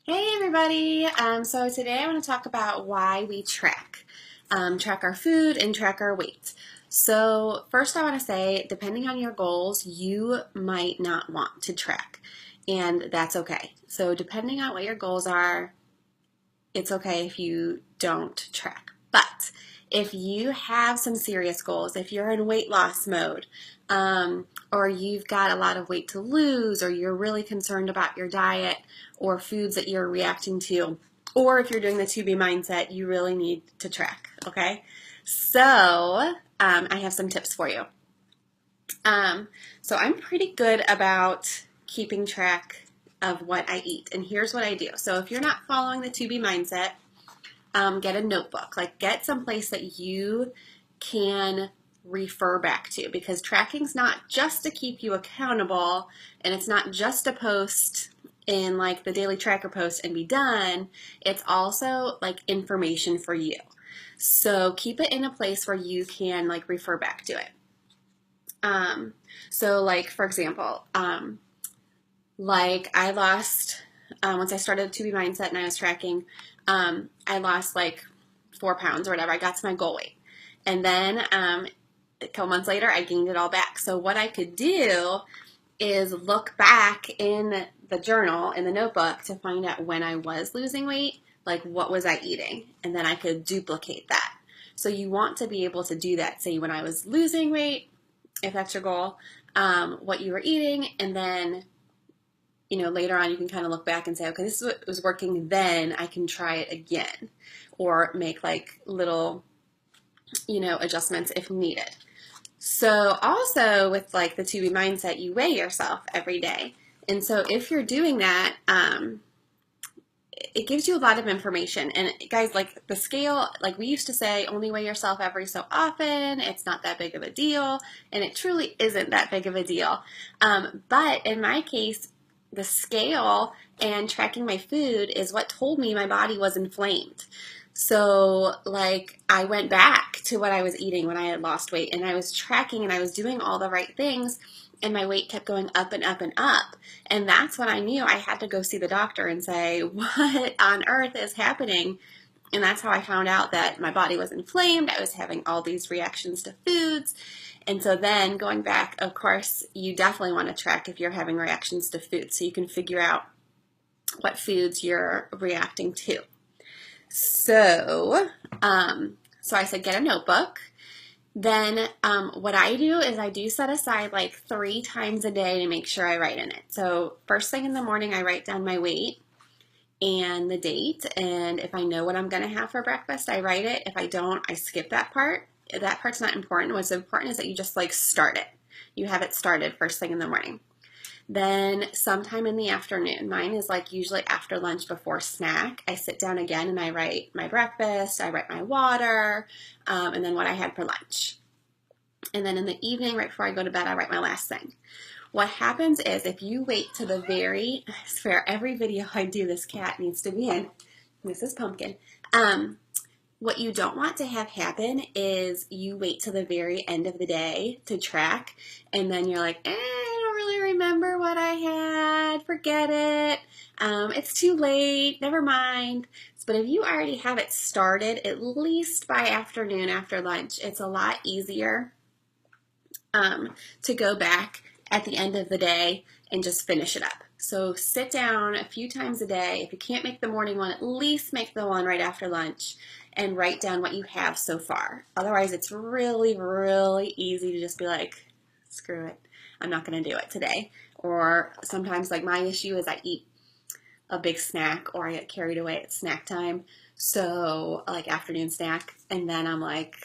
Hey everybody! So today I want to talk about why we track our food and track our weight. So first I want to say, depending on your goals, you might not want to track, and that's okay. So depending on what your goals are, it's okay if you don't track. But if you have some serious goals, if you're in weight loss mode, or you've got a lot of weight to lose, or you're really concerned about your diet or foods that you're reacting to, or if you're doing the 2B mindset, you really need to track, okay? So I have some tips for you. So I'm pretty good about keeping track of what I eat. And here's what I do. So if you're not following the 2B mindset, get a notebook. Like get some place that you can refer back to, because tracking's not just to keep you accountable, and it's not just a post in like the daily tracker post and be done. It's also like information for you. So keep it in a place where you can like refer back to it. So like for example, like I lost once I started 2B mindset and I was tracking, I lost like 4 pounds or whatever. I got to my goal weight, and then a couple months later, I gained it all back. So what I could do is look back in the journal, in the notebook, to find out when I was losing weight, like what was I eating, and then I could duplicate that. So you want to be able to do that. Say when I was losing weight, if that's your goal, what you were eating, and then later on you can kind of look back and say, okay, this is what was working then, I can try it again, or make like little, adjustments if needed. So also with like the 2B mindset, you weigh yourself every day. And so if you're doing that, it gives you a lot of information. And guys, like the scale, like we used to say, only weigh yourself every so often. It's not that big of a deal. And it truly isn't that big of a deal. But in my case, the scale and tracking my food is what told me my body was inflamed. So like I went back to what I was eating when I had lost weight, and I was tracking and I was doing all the right things, and my weight kept going up and up and up. And that's when I knew I had to go see the doctor and say, what on earth is happening? And that's how I found out that my body was inflamed. I was having all these reactions to foods. And so then going back, of course, you definitely want to track if you're having reactions to food, so you can figure out what foods you're reacting to. So, so I said, get a notebook. Then what I do is I do set aside like 3 times a day to make sure I write in it. So first thing in the morning, I write down my weight and the date. And if I know what I'm going to have for breakfast, I write it. If I don't, I skip that part. That part's not important. What's important is that you just like start it. You have it started first thing in the morning. Then sometime in the afternoon, mine is like usually after lunch before snack, I sit down again and I write my breakfast, I write my water, and then what I had for lunch. And then in the evening, right before I go to bed, I write my last thing. What happens is if you wait to the very, I swear every video I do, this cat needs to be in. This is Pumpkin. What you don't want to have happen is you wait till the very end of the day to track, and then you're like, I don't really remember what I had, forget it, it's too late, never mind. But if you already have it started, at least by afternoon after lunch, it's a lot easier to go back at the end of the day and just finish it up. So sit down a few times a day. If you can't make the morning one, at least make the one right after lunch and write down what you have so far. Otherwise, it's really, really easy to just be like, screw it, I'm not going to do it today. Or sometimes, like my issue is I eat a big snack, or I get carried away at snack time. So like afternoon snack, and then I'm like,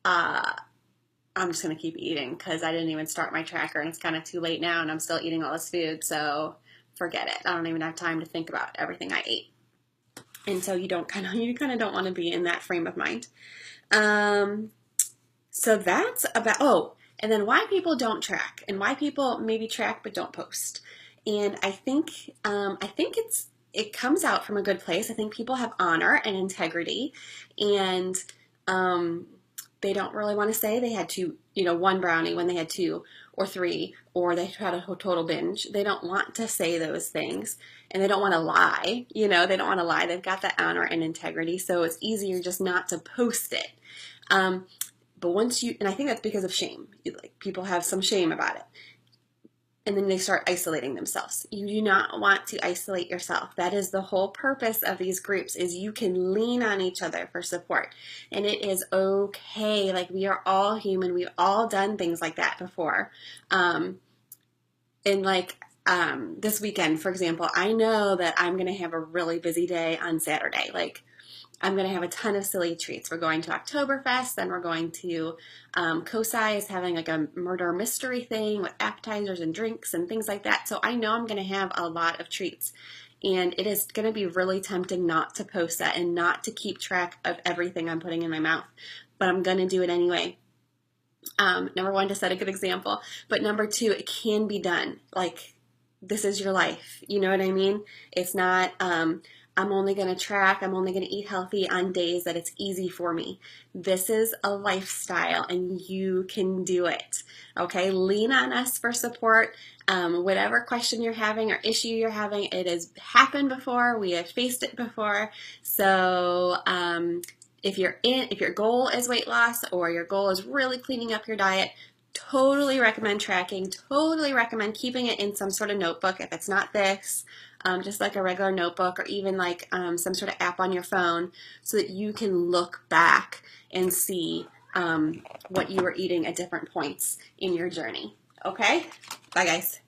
I'm just going to keep eating because I didn't even start my tracker, and it's kind of too late now and I'm still eating all this food, so forget it. I don't even have time to think about everything I ate. And so you kind of don't want to be in that frame of mind. So that's about, and then why people don't track, and why people maybe track but don't post. And I think it comes out from a good place. I think people have honor and integrity, and they don't really want to say they had one brownie when they had two or three, or they had a total binge. They don't want to say those things, and they don't want to lie. They don't want to lie. They've got that honor and integrity, so it's easier just not to post it. But once and I think that's because of shame. People have some shame about it. And then they start isolating themselves. You do not want to isolate yourself. That is the whole purpose of these groups, is you can lean on each other for support. And it is okay. We are all human. We've all done things like that before. This weekend, for example, I know that I'm going to have a really busy day on Saturday. I'm going to have a ton of silly treats. We're going to Oktoberfest, then we're going to COSI is having a murder mystery thing with appetizers and drinks and things like that. So I know I'm going to have a lot of treats. And it is going to be really tempting not to post that and not to keep track of everything I'm putting in my mouth. But I'm going to do it anyway. Number one, to set a good example. But number two, it can be done. This is your life. You know what I mean? It's not... I'm only going to track, I'm only going to eat healthy on days that it's easy for me. This is a lifestyle, and you can do it. Okay, lean on us for support. Whatever question you're having or issue you're having, it has happened before. We have faced it before. So if your goal is weight loss, or your goal is really cleaning up your diet, totally recommend tracking, totally recommend keeping it in some sort of notebook. If it's not this, just like a regular notebook, or even some sort of app on your phone, so that you can look back and see what you were eating at different points in your journey. Okay? Bye, guys.